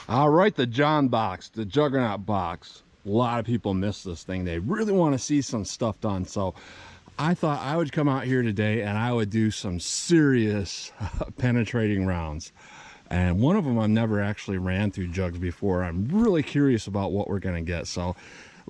All right, the John box, the Jug-or-Not box. A lot of people miss this thing. They really want to see some stuff done. So I thought I would come out here today and I would do some serious penetrating rounds. And one of them I've never actually ran through jugs before. I'm really curious about what we're going to get. So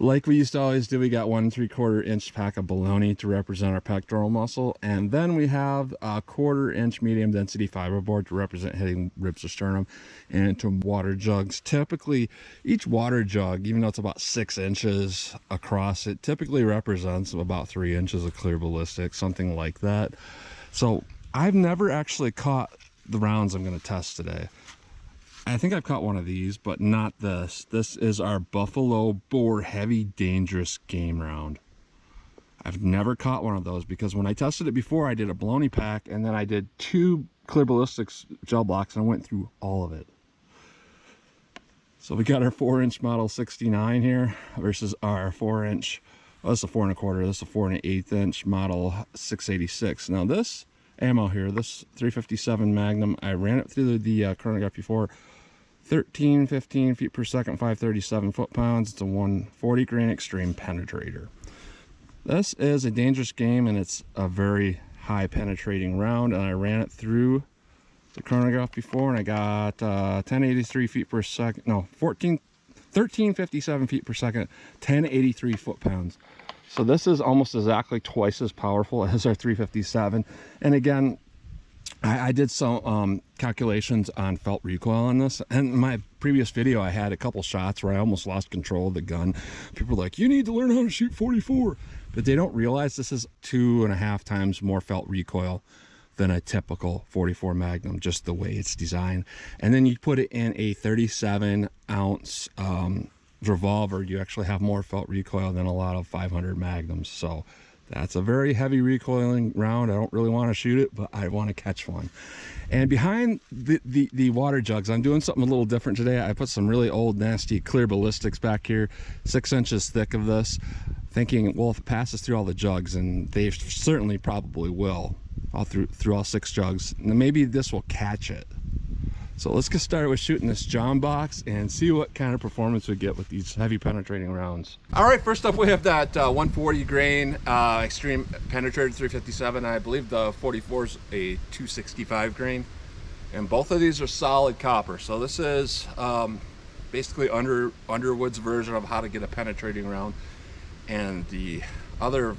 like we used to always do, we got 1 3/4 inch pack of bologna to represent our pectoral muscle, and then we have a 1/4 inch medium density fiberboard to represent hitting ribs or sternum, and to water jugs. Typically each water jug, even though it's about 6 inches across, it typically represents about 3 inches of clear ballistic, something like that. So I've never actually caught the rounds I'm going to test today. I think I've caught one of these, but not this. This is our buffalo bore heavy dangerous game round. I've never caught one of those because when I tested it before, I did a bologna pack and then I did 2 clear ballistics gel blocks and I went through all of it. So we got our 4-inch model 69 here versus our 4-inch, well, this is a 4 1/4, this is a 4 1/8 inch model 686. Now this ammo here, this 357 Magnum, I ran it through the chronograph before. 15 feet per second, 537 foot-pounds. It's a 140 grain Xtreme Penetrator. This is a dangerous game and it's a very high penetrating round, and I ran it through the chronograph before and I got 1083 feet per second, no, 1357 feet per second, 1083 foot-pounds. So this is almost exactly twice as powerful as our 357. And again, I did some calculations on felt recoil on this, and in my previous video I had a couple shots where I almost lost control of the gun. People were like, you need to learn how to shoot 44, but they don't realize this is 2.5 times more felt recoil than a typical 44 Magnum, just the way it's designed. And then you put it in a 37-ounce revolver, you actually have more felt recoil than a lot of 500 Magnums. So that's a very heavy recoiling round. I don't really want to shoot it, but I want to catch one. And behind the water jugs, I'm doing something a little different today. I put some really old, nasty clear ballistics back here, 6 inches thick of this, thinking, well, if it passes through all the jugs, and they certainly probably will, all through all 6 jugs, maybe this will catch it. So let's get started with shooting this John box and see what kind of performance we get with these heavy penetrating rounds. All right, first up we have that 140 grain Xtreme Penetrator 357. I believe the 44 is a 265 grain. And both of these are solid copper. So this is basically Underwood's version of how to get a penetrating round. And the other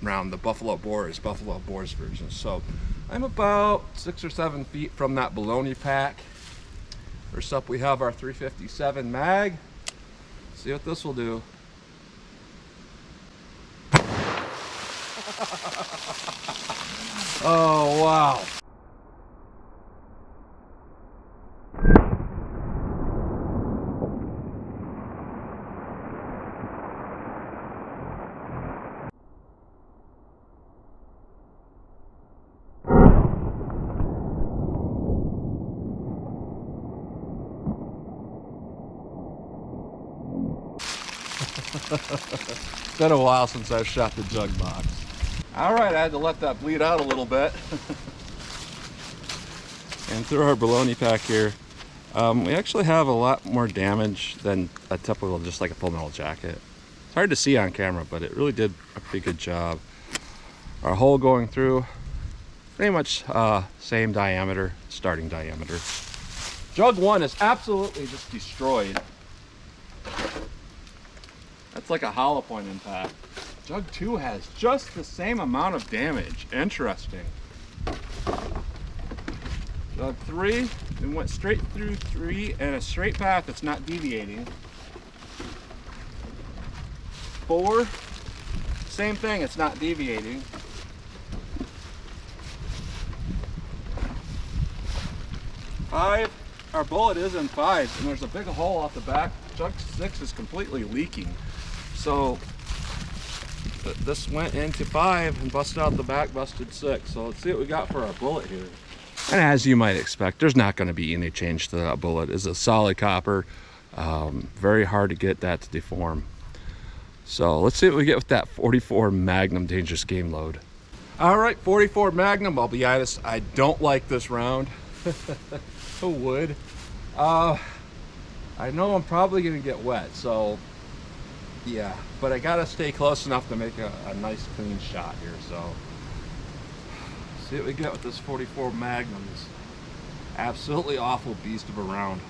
round, the Buffalo Bore, is Buffalo Bore's version. So I'm about 6 or 7 feet from that bologna pack. First up we have our 357 mag. See what this will do. Oh wow. It's been a while since I've shot the jug box. All right, I had to let that bleed out a little bit. And through our bologna pack here, we actually have a lot more damage than a typical, just like a full metal jacket. It's hard to see on camera, but it really did a pretty good job. Our hole going through, pretty much same diameter, starting diameter. Jug 1 is absolutely just destroyed. That's like a hollow point impact. Jug 2 has just the same amount of damage. Interesting. Jug 3, we went straight through 3 in a straight path that's not deviating. 4, same thing, it's not deviating. 5, our bullet is in 5, and there's a big hole off the back. Jug 6 is completely leaking. So this went into 5 and busted out the back, busted 6. So let's see what we got for our bullet here. And as you might expect, there's not going to be any change to that bullet. It's a solid copper. Very hard to get that to deform. So let's see what we get with that 44 Magnum dangerous game load. All right, 44 Magnum. I'll be honest, I don't like this round. Who would? I know I'm probably gonna get wet, so yeah, but I gotta stay close enough to make a nice clean shot here. So see what we get with this 44 Magnum. This absolutely awful beast of a round.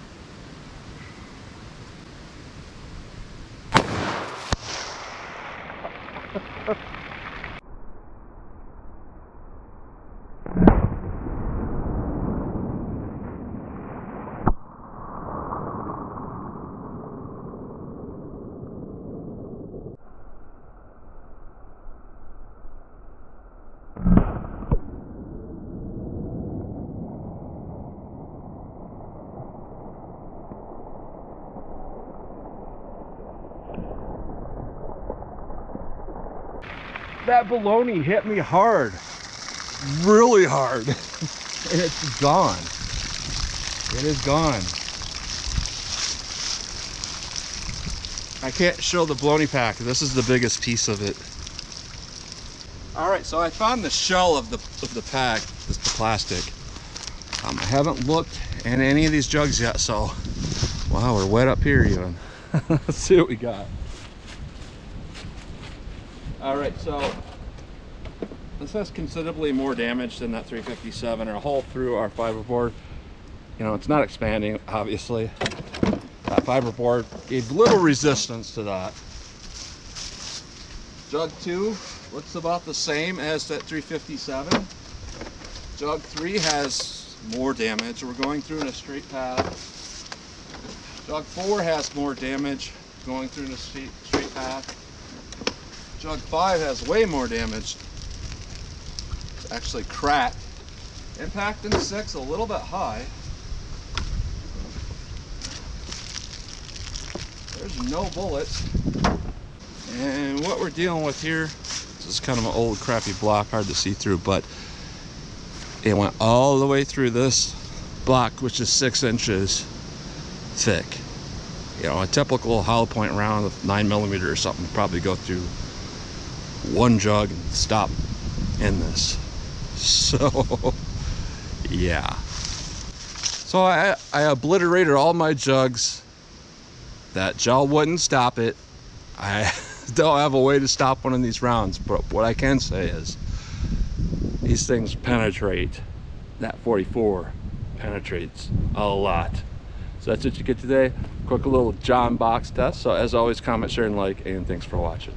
That baloney hit me hard, really hard, and it's gone. It is gone. I can't show the baloney pack. This is the biggest piece of it. All right, so I found the shell of the pack. This the plastic. I haven't looked at any of these jugs yet, so wow, we're wet up here even. Let's see what we got. All right, so this has considerably more damage than that 357 or a hole through our fiberboard. You know, it's not expanding, obviously. That fiberboard gave little resistance to that. Jug 2 looks about the same as that 357. Jug 3 has more damage. We're going through in a straight path. Jug 4 has more damage going through in a straight path. Jug 5 has way more damage. It's actually cracked. Impact in 6 a little bit high. There's no bullets. And what we're dealing with here, this is kind of an old crappy block, hard to see through, but it went all the way through this block, which is 6 inches thick. You know, a typical hollow point round of 9mm or something would probably go through one jug and stop in this. So yeah, so I obliterated all my jugs. That gel wouldn't stop it. I don't have a way to stop one of these rounds, but what I can say is these things penetrate. That 44 penetrates a lot. So that's what you get today. Quick little John box test. So as always, comment, share, and like, and thanks for watching.